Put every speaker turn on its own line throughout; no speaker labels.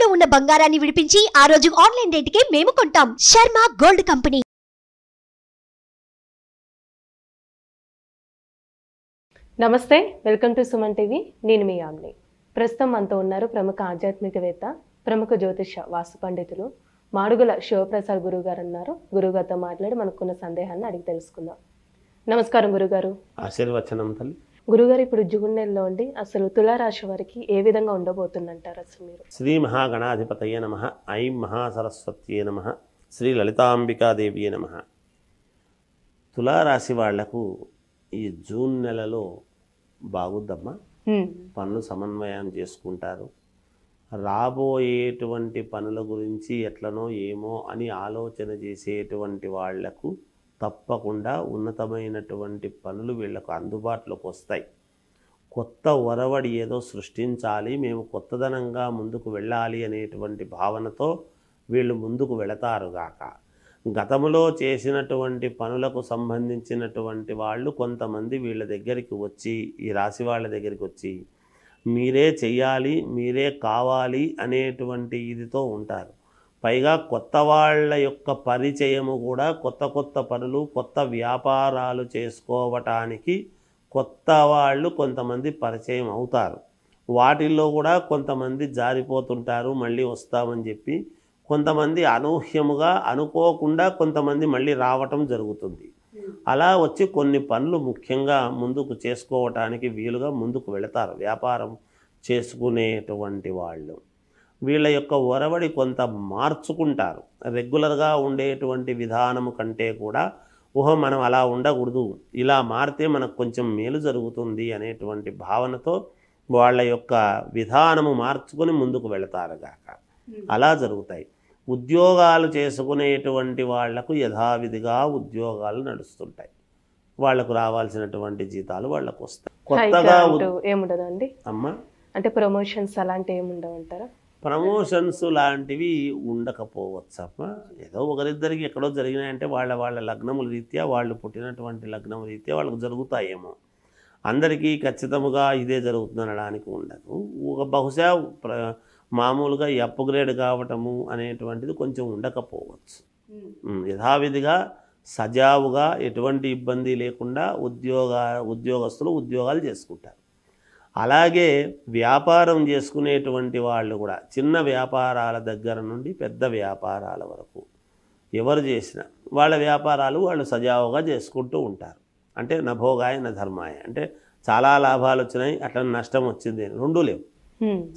తాకట్టులో ఉన్న బంగారాన్ని విడిపించి ఆ రోజు ఆన్లైన్ రేటుకే మేము కొంటాం. Sharma gold company.
నమస్తే, వెల్కమ్ టు సుమన్ టీవీ. నేను మీ యామ్ని. ప్రస్తుతం మనతో ఉన్నారు ప్రముఖ ఆధ్యాత్మికవేత్త, ప్రముఖ జ్యోతిష వాస్తు పండితులు మాడుగుల శివప్రసాద్ గురువు గారు అన్నారు. గురుగారితో మాట్లాడి మనకున్న సందేహాన్ని అడిగి తెలుసుకుందాం. నమస్కారం గురుగారు.
ఆశీర్వచనం తల్లి.
గురుగారు, ఇప్పుడు జూన్ నెలలో అండి, అసలు తులారాశి వారికి ఏ విధంగా ఉండబోతుందంటారు అసలు మీరు?
శ్రీ మహాగణాధిపతయే నమః. ఐం మహాసరస్వత్యే నమః. శ్రీ లలితాంబికాదేవియే నమః. తులారాశి వాళ్లకు ఈ జూన్ నెలలో బాగుద్దమ్మా. పనులు సమన్వయం చేసుకుంటారు. రాబోయేటువంటి పనుల గురించి ఎట్లనో ఏమో అని ఆలోచన చేసేటువంటి వాళ్లకు తప్పకుండా ఉన్నతమైనటువంటి పనులు వీళ్లకు అందుబాటులోకి వస్తాయి. కొత్త ఒరవడి ఏదో సృష్టించాలి, మేము కొత్తదనంగా ముందుకు వెళ్ళాలి అనేటువంటి భావనతో వీళ్ళు ముందుకు వెళతారుగాక. గతంలో చేసినటువంటి పనులకు సంబంధించినటువంటి వాళ్ళు కొంతమంది వీళ్ళ దగ్గరికి వచ్చి, ఈ రాశి వాళ్ళ దగ్గరికి వచ్చి మీరే చెయ్యాలి, మీరే కావాలి అనేటువంటి ఇదితో ఉంటారు. పైగా కొత్త వాళ్ళ యొక్క పరిచయము కూడా కొత్త పనులు, కొత్త వ్యాపారాలు చేసుకోవటానికి కొత్త వాళ్ళు కొంతమంది పరిచయం అవుతారు. వాటిల్లో కూడా కొంతమంది జారిపోతుంటారు, మళ్ళీ వస్తామని చెప్పి. కొంతమంది అనూహ్యముగా అనుకోకుండా కొంతమంది మళ్ళీ రావటం జరుగుతుంది. అలా వచ్చి కొన్ని పనులు ముఖ్యంగా ముందుకు చేసుకోవటానికి వీలుగా ముందుకు వెళతారు. వ్యాపారం చేసుకునేటువంటి వాళ్ళు వీళ్ళ యొక్క ఒరవడి కొంత మార్చుకుంటారు. రెగ్యులర్గా ఉండేటువంటి విధానము కంటే కూడా మనం అలా ఉండకూడదు, ఇలా మారితే మనకు కొంచెం మేలు జరుగుతుంది అనేటువంటి భావనతో వాళ్ళ యొక్క విధానము మార్చుకొని ముందుకు వెళతారుగాక. అలా జరుగుతాయి. ఉద్యోగాలు చేసుకునేటువంటి వాళ్లకు యథావిధిగా ఉద్యోగాలు నడుస్తుంటాయి. వాళ్లకు రావాల్సినటువంటి జీతాలు వాళ్ళకు వస్తాయి. కొత్తగా
ఏముండదండి అమ్మా, అంటే ప్రమోషన్స్ అలాంటివి ఏముండవంటారా?
ప్రమోషన్స్ లాంటివి ఉండకపోవచ్చమ్మా. ఏదో ఒకరిద్దరికి ఎక్కడో జరిగినాయంటే వాళ్ళ లగ్నముల రీత్యా, వాళ్ళు పుట్టినటువంటి లగ్నం రీత్యా వాళ్ళకు జరుగుతాయేమో. అందరికీ ఖచ్చితంగా ఇదే జరుగుతుందనడానికి ఉండదు. బహుశా మామూలుగా అప్గ్రేడ్ కావటము అనేటువంటిది కొంచెం ఉండకపోవచ్చు. యథావిధిగా సజావుగా ఎటువంటి ఇబ్బంది లేకుండా ఉద్యోగస్తులు ఉద్యోగాలు చేసుకుంటారు. అలాగే వ్యాపారం చేసుకునేటువంటి వాళ్ళు కూడా చిన్న వ్యాపారాల దగ్గర నుండి పెద్ద వ్యాపారాల వరకు ఎవరు చేసినా వాళ్ళ వ్యాపారాలు వాళ్ళు సజావుగా చేసుకుంటూ ఉంటారు. అంటే నభోగాయ న ధర్మాయ, అంటే చాలా లాభాలు వచ్చినాయి, అట్లా నష్టం వచ్చింది, రెండూ లేవు.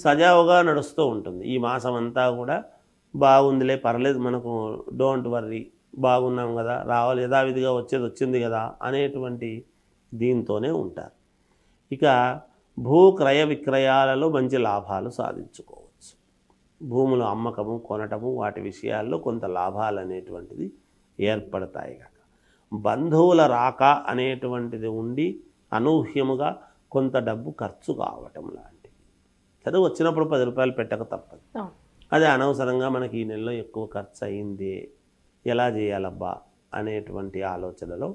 సజావుగా నడుస్తూ ఉంటుంది. ఈ మాసం అంతా కూడా బాగుందిలే, పర్లేదు, మనకు డోంట్ వర్రీ, బాగున్నాం కదా, రావాలి, యథావిధిగా వచ్చింది కదా అనేటువంటి దీంతోనే ఉంటారు. ఇక భూక్రయ విక్రయాలలో మంచి లాభాలు సాధించుకోవచ్చు. భూముల అమ్మకము, కొనటము, వాటి విషయాల్లో కొంత లాభాలు అనేటువంటిది ఏర్పడతాయి కాక. బంధువుల రాక అనేటువంటిది ఉండి అనూహ్యముగా కొంత డబ్బు ఖర్చు కావటం లాంటివి. చదువు వచ్చినప్పుడు 10 రూపాయలు పెట్టక తప్పదు. అదే అనవసరంగా మనకి ఈ నెలలో ఎక్కువ ఖర్చు అయింది, ఎలా చేయాలబ్బా అనేటువంటి ఆలోచనలో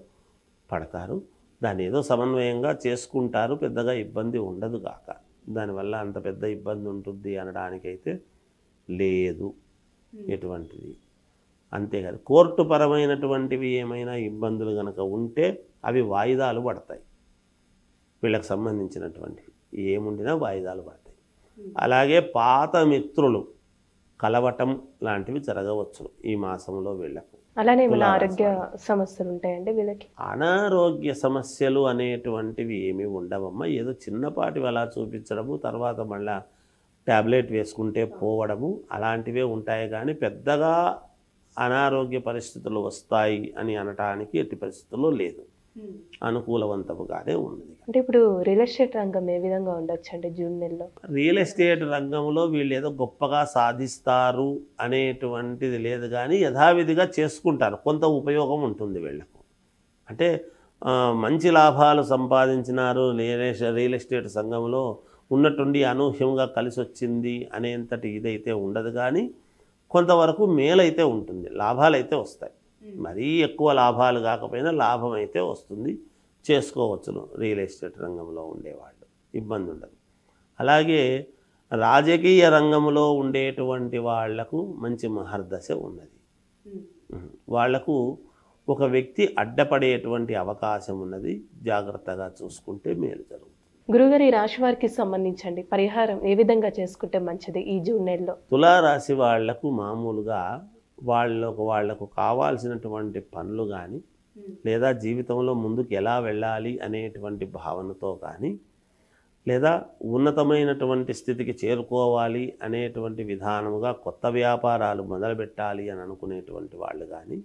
పడతారు. దాన్ని ఏదో సమన్వయంగా చేసుకుంటారు, పెద్దగా ఇబ్బంది ఉండదు కాక. దానివల్ల అంత పెద్ద ఇబ్బంది ఉంటుంది అనడానికైతే లేదు ఎటువంటిది. అంతేకాదు, కోర్టు పరమైనటువంటివి ఏమైనా ఇబ్బందులు కనుక ఉంటే అవి వాయిదాలు పడతాయి. వీళ్ళకి సంబంధించినటువంటివి ఏముండినా వాయిదాలు పడతాయి. అలాగే పాత మిత్రులు కలవటం లాంటివి జరగవచ్చు ఈ మాసంలో వీళ్ళకు.
అలానే మన ఆరోగ్య సమస్యలు ఉంటాయండి వీళ్ళకి?
అనారోగ్య సమస్యలు అనేటువంటివి ఏమీ ఉండవమ్మా. ఏదో చిన్నపాటివి అలా చూపించడము, తర్వాత మళ్ళా ట్యాబ్లెట్ వేసుకుంటే పోవడము, అలాంటివే ఉంటాయి. కానీ పెద్దగా అనారోగ్య పరిస్థితులు వస్తాయి అని అనటానికి ఎట్టి పరిస్థితుల్లో లేదు, అనుకూలవంతముగానే ఉన్నది.
అంటే ఇప్పుడు రియల్ ఎస్టేట్ రంగం ఏ విధంగా ఉండొచ్చు అంటే జూన్ నెలలో?
రియల్ ఎస్టేట్ రంగంలో వీళ్ళు ఏదో గొప్పగా సాధిస్తారు అనేటువంటిది లేదు, కానీ యథావిధిగా చేసుకుంటారు. కొంత ఉపయోగం ఉంటుంది వీళ్ళకు. అంటే మంచి లాభాలు సంపాదించినారు రియల్ ఎస్టేట్ సంఘంలో ఉన్నట్టుండి అనూహ్యంగా కలిసి వచ్చింది అనేంతటి ఇదైతే ఉండదు. కానీ కొంతవరకు మేలైతే ఉంటుంది, లాభాలైతే వస్తాయి. మరీ ఎక్కువ లాభాలు కాకపోయినా లాభం అయితే వస్తుంది, చేసుకోవచ్చును రియల్ ఎస్టేట్ రంగంలో ఉండేవాళ్ళు, ఇబ్బంది ఉండదు. అలాగే రాజకీయ రంగంలో ఉండేటువంటి వాళ్లకు మంచి మహర్దశ ఉన్నది. వాళ్లకు ఒక వ్యక్తి అడ్డపడేటువంటి అవకాశం ఉన్నది. జాగ్రత్తగా చూసుకుంటే మేలు జరుగుతుంది.
గురుగారు, ఈ రాశి వారికి సంబంధించండి పరిహారం ఏ విధంగా చేసుకుంటే మంచిది ఈ జూన్ నెలలో?
తులారాశి వాళ్లకు మామూలుగా వాళ్లకు కావాల్సినటువంటి పనులు కానీ లేదా జీవితంలో ముందుకు ఎలా వెళ్ళాలి అనేటువంటి భావనతో కానీ లేదా ఉన్నతమైనటువంటి స్థితికి చేరుకోవాలి అనేటువంటి విధానముగా కొత్త వ్యాపారాలు మొదలుపెట్టాలి అని అనుకునేటువంటి వాళ్ళు కానీ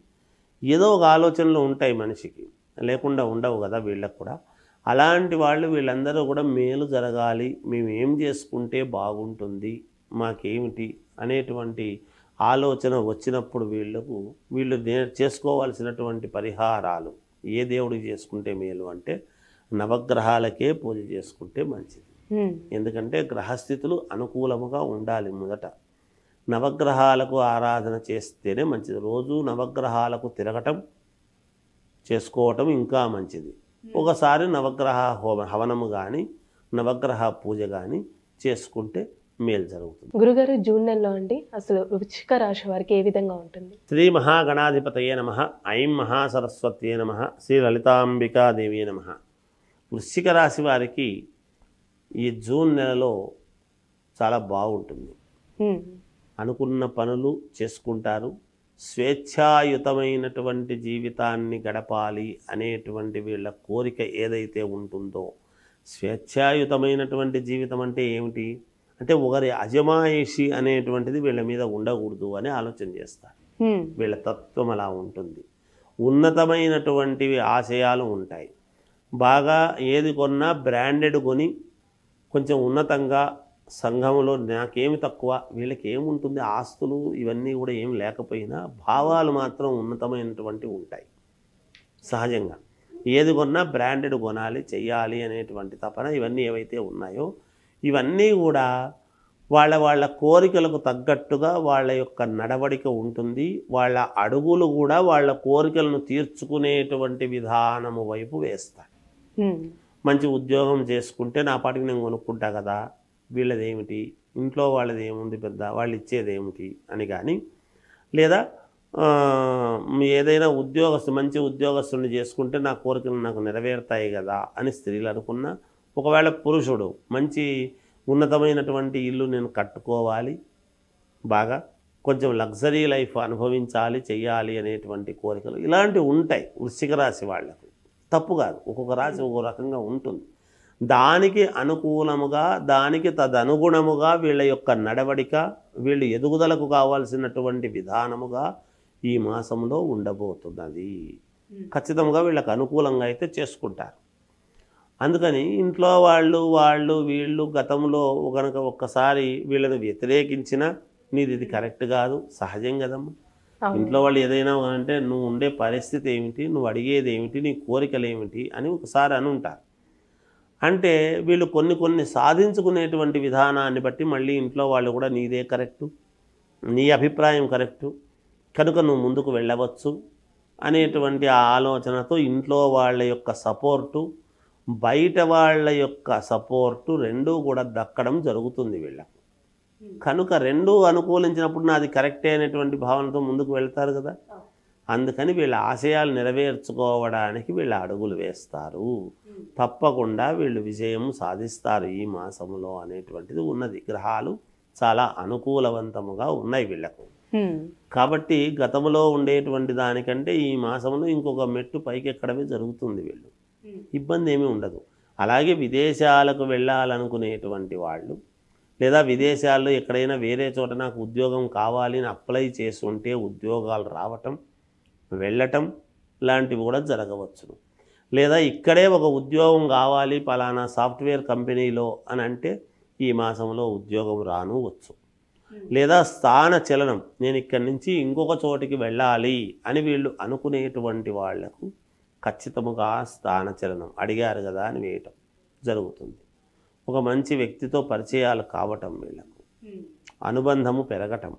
ఏదో ఒక ఆలోచనలు ఉంటాయి మనిషికి, లేకుండా ఉండవు కదా వీళ్ళకు కూడా. అలాంటి వాళ్ళు వీళ్ళందరూ కూడా మేలు జరగాలి, మేము ఏం చేసుకుంటే బాగుంటుంది, మాకేమిటి అనేటువంటి ఆలోచన వచ్చినప్పుడు వీళ్ళు చేసుకోవాల్సినటువంటి పరిహారాలు ఏ దేవుడికి చేసుకుంటే మేలు అంటే నవగ్రహాలకే పూజ చేసుకుంటే మంచిది. ఎందుకంటే గ్రహస్థితులు అనుకూలముగా ఉండాలి. మొదట నవగ్రహాలకు ఆరాధన చేస్తేనే మంచిది. రోజు నవగ్రహాలకు తిరగటం చేసుకోవటం ఇంకా మంచిది. ఒకసారి నవగ్రహ హవనము కానీ నవగ్రహ పూజ కానీ చేసుకుంటే మేలు జరుగుతుంది.
గురుగారు, జూన్ నెలలో అండి అసలు వృశ్చిక రాశి వారికి ఏ విధంగా ఉంటుంది?
శ్రీ మహాగణాధిపతయే నమః, ఐం మహాసరస్వత్యే నమః, శ్రీ లలితాంబికాదేవి నమః. వృశ్చిక రాశి వారికి ఈ జూన్ నెలలో చాలా బాగుంటుంది. అనుకున్న పనులు చేసుకుంటారు. స్వేచ్ఛాయుతమైనటువంటి జీవితాన్ని గడపాలి అనేటువంటి వీళ్ళ కోరిక ఏదైతే ఉంటుందో, స్వేచ్ఛాయుతమైనటువంటి జీవితం అంటే ఏమిటి అంటే ఒకరి అజమాయిషి అనేటువంటిది వీళ్ళ మీద ఉండకూడదు అని ఆలోచన చేస్తారు. వీళ్ళ తత్వం అలా ఉంటుంది. ఉన్నతమైనటువంటివి ఆశయాలు ఉంటాయి. బాగా ఏది కొన్నా బ్రాండెడ్ కొని కొంచెం ఉన్నతంగా సంఘంలో నాకేమి తక్కువ, వీళ్ళకి ఏముంటుంది, ఆస్తులు ఇవన్నీ కూడా ఏం లేకపోయినా భావాలు మాత్రం ఉన్నతమైనటువంటి ఉంటాయి. సహజంగా ఏది కొన్నా బ్రాండెడ్ కొనాలి, చెయ్యాలి అనేటువంటి తపన ఇవన్నీ ఏవైతే ఉన్నాయో ఇవన్నీ కూడా వాళ్ళ కోరికలకు తగ్గట్టుగా వాళ్ళ యొక్క నడవడిక ఉంటుంది. వాళ్ళ అడుగులు కూడా వాళ్ళ కోరికలను తీర్చుకునేటువంటి విధానము వైపు వేస్తాయి. మంచి ఉద్యోగం చేసుకుంటే నా పాటికి నేను కొనుక్కుంటా కదా, వీళ్ళదేమిటి, ఇంట్లో వాళ్ళది ఏముంది పెద్ద, వాళ్ళు ఇచ్చేది ఏమిటి అని కానీ, లేదా ఏదైనా మంచి ఉద్యోగస్తుని చేసుకుంటే నా కోరికలు నాకు నెరవేరుతాయి కదా అని స్త్రీలు అనుకున్నా, ఒకవేళ పురుషుడు మంచి ఉన్నతమైనటువంటి ఇల్లు నేను కట్టుకోవాలి, బాగా కొంచెం లగ్జరీ లైఫ్ అనుభవించాలి, చెయ్యాలి అనేటువంటి కోరికలు ఇలాంటివి ఉంటాయి వృశ్చిక రాశి వాళ్లకు. తప్పు కాదు, ఒక్కొక్క రాశి ఒక్కొక్క రకంగా ఉంటుంది. దానికి అనుకూలముగా దానికి తదనుగుణముగా వీళ్ళ యొక్క నడవడిక, వీళ్ళు ఎదుగుదలకు కావాల్సినటువంటి విధానముగా ఈ మాసంలో ఉండబోతున్నది. ఖచ్చితంగా వీళ్ళకు అనుకూలంగా అయితే చేసుకుంటారు. అందుకని ఇంట్లో వీళ్ళు గతంలో కనుక ఒక్కసారి వీళ్ళని వ్యతిరేకించినా ఇది కరెక్ట్ కాదు, సహజం కదమ్మా. ఇంట్లో వాళ్ళు ఏదైనా అంటే నువ్వు ఉండే పరిస్థితి ఏమిటి, నువ్వు అడిగేది ఏమిటి, నీ కోరికలు ఏమిటి అని ఒకసారి అనుంటారు. అంటే వీళ్ళు కొన్ని సాధించుకునేటువంటి విధానాన్ని బట్టి మళ్ళీ ఇంట్లో వాళ్ళు కూడా నీదే కరెక్టు, నీ అభిప్రాయం కరెక్టు కనుక నువ్వు ముందుకు వెళ్ళవచ్చు అనేటువంటి ఆ ఆలోచనతో ఇంట్లో వాళ్ళ యొక్క సపోర్టు, బయట వాళ్ళ యొక్క సపోర్టు రెండూ కూడా దక్కడం జరుగుతుంది వీళ్ళకు. కనుక రెండూ అనుకూలించినప్పుడు నాది కరెక్టే అనేటువంటి భావనతో ముందుకు వెళ్తారు కదా. అందుకని వీళ్ళ ఆశయాలు నెరవేర్చుకోవడానికి వీళ్ళ అడుగులు వేస్తారు. తప్పకుండా వీళ్ళు విజయం సాధిస్తారు ఈ మాసంలో అనేటువంటిది ఉన్నది. గ్రహాలు చాలా అనుకూలవంతముగా ఉన్నాయి వీళ్లకు. కాబట్టి గతంలో ఉండేటువంటి దానికంటే ఈ మాసంలో ఇంకొక మెట్టు పైకి ఎక్కడమే జరుగుతుంది. వీళ్ళు ఇబ్బంది ఏమీ ఉండదు. అలాగే విదేశాలకు వెళ్ళాలనుకునేటువంటి వాళ్ళు లేదా విదేశాల్లో ఎక్కడైనా వేరే చోట నాకు ఉద్యోగం కావాలి అని అప్లై చేస్తుంటే ఉద్యోగాలు రావటం, వెళ్ళటం లాంటివి కూడా జరగవచ్చును. లేదా ఇక్కడే ఒక ఉద్యోగం కావాలి పలానా సాఫ్ట్వేర్ కంపెనీలో అని అంటే ఈ మాసంలో ఉద్యోగం రానువచ్చు. లేదా స్థాన చలనం, నేను ఇక్కడి నుంచి ఇంకొక చోటికి వెళ్ళాలి అని వీళ్ళు అనుకునేటువంటి వాళ్లకు ఖచ్చితంగా స్థాన చలనం అడిగారు కదా అని వేయటం జరుగుతుంది. ఒక మంచి వ్యక్తితో పరిచయాలు కావటం, వీళ్ళకు అనుబంధము పెరగటం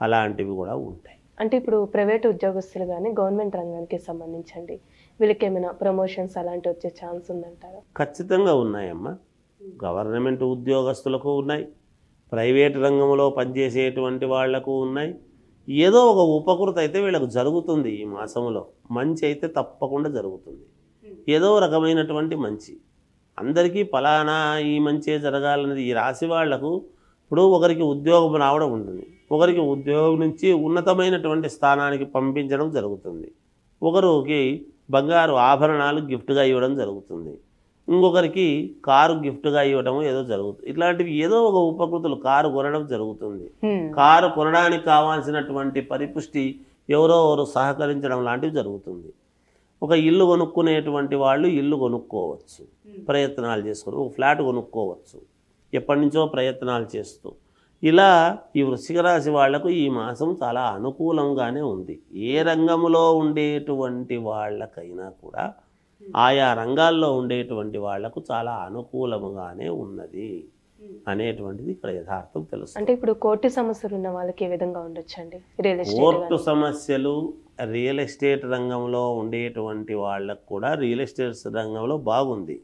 అలాంటివి కూడా ఉంటాయి.
అంటే ఇప్పుడు ప్రైవేట్ ఉద్యోగస్తులు కానీ గవర్నమెంట్ రంగానికి సంబంధించండి వీళ్ళకి ఏమైనా ప్రమోషన్స్ అలాంటివి వచ్చే ఛాన్స్ ఉందంటారా?
ఖచ్చితంగా ఉన్నాయమ్మా. గవర్నమెంట్ ఉద్యోగస్తులకు ఉన్నాయి, ప్రైవేట్ రంగంలో పనిచేసేటువంటి వాళ్లకు ఉన్నాయి. ఏదో ఒక ఉపకృతి అయితే వీళ్ళకు జరుగుతుంది. ఈ మాసంలో మంచి అయితే తప్పకుండా జరుగుతుంది. ఏదో రకమైనటువంటి మంచి అందరికీ ఫలానా ఈ మంచి జరగాలనేది ఈ రాశి వాళ్లకు ఇప్పుడు ఒకరికి ఉద్యోగం రావడం ఉంటుంది, ఒకరికి ఉద్యోగం నుంచి ఉన్నతమైనటువంటి స్థానానికి పంపించడం జరుగుతుంది, ఒకరికి బంగారు ఆభరణాలు గిఫ్ట్గా ఇవ్వడం జరుగుతుంది, ఇంకొకరికి కారు గిఫ్ట్గా ఇవ్వడం ఏదో జరుగుతుంది. ఇట్లాంటివి ఏదో ఒక ఉపకృతులు కారు కొనడం జరుగుతుంది. కారు కొనడానికి కావాల్సినటువంటి పరిపుష్టి ఎవరో సహకరించడం లాంటివి జరుగుతుంది. ఒక ఇల్లు కొనుక్కునేటువంటి వాళ్ళు ఇల్లు కొనుక్కోవచ్చు, ప్రయత్నాలు చేసుకొని ఒక ఫ్లాట్ కొనుక్కోవచ్చు, ఎప్పటి నుంచో ప్రయత్నాలు చేస్తూ. ఇలా ఈ వృశ్చిక రాశి వాళ్లకు ఈ మాసం చాలా అనుకూలంగానే ఉంది. ఏ రంగంలో ఉండేటువంటి వాళ్ళకైనా కూడా ఆయా రంగాల్లో ఉండేటువంటి వాళ్లకు చాలా అనుకూలముగానే ఉన్నది అనేటువంటిది ఇక్కడ యథార్థం తెలుస్తుంది.
అంటే ఇప్పుడు కోర్టు సమస్యలు ఉన్న వాళ్ళకి ఏ విధంగా ఉండొచ్చండి?
కోర్టు సమస్యలు రియల్ ఎస్టేట్ రంగంలో ఉండేటువంటి వాళ్ళకు కూడా రియల్ ఎస్టేట్ రంగంలో బాగుంది.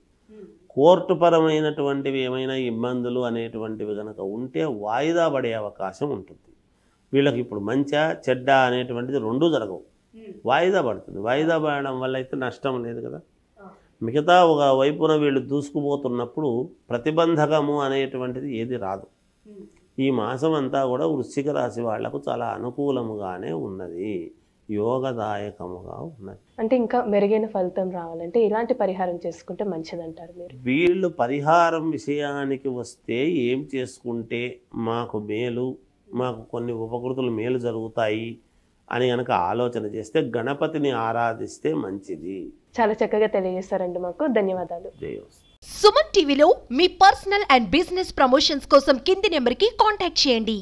కోర్టు పరమైనటువంటివి ఏమైనా ఇబ్బందులు అనేటువంటివి కనుక ఉంటే వాయిదా పడే అవకాశం ఉంటుంది. వీళ్ళకి ఇప్పుడు మంచా చెడ్డ అనేటువంటిది రెండూ జరగవు, వాయిదా పడుతుంది. వాయిదా పడడం వల్ల అయితే నష్టం లేదు కదా. మిగతా ఒక వైపున వీళ్ళు దూసుకుపోతున్నప్పుడు ప్రతిబంధకము అనేటువంటిది ఏది రాదు. ఈ మాసం అంతా కూడా వృశ్చిక రాశి వాళ్లకు చాలా అనుకూలముగానే ఉన్నది, యోగదాయకముగా ఉన్నది.
అంటే ఇంకా మెరుగైన ఫలితం రావాలంటే ఇలాంటి పరిహారం చేసుకుంటే మంచిదంటారు మీరు?
వీళ్ళు పరిహారం విషయానికి వస్తే ఏం చేసుకుంటే మాకు మేలు, మాకు కొన్ని ఉపకృతులు మేలు జరుగుతాయి అని కనుక ఆలోచన చేస్తే గణపతిని ఆరాధిస్తే మంచిది.
చాలా చక్కగా తెలియజేస్తారండి, మాకు ధన్యవాదాలు.
సుమన్ టీవీలో మీ పర్సనల్ అండ్ బిజినెస్ ప్రమోషన్స్ కోసం కింది నెంబర్కి కాంటాక్ట్ చేయండి.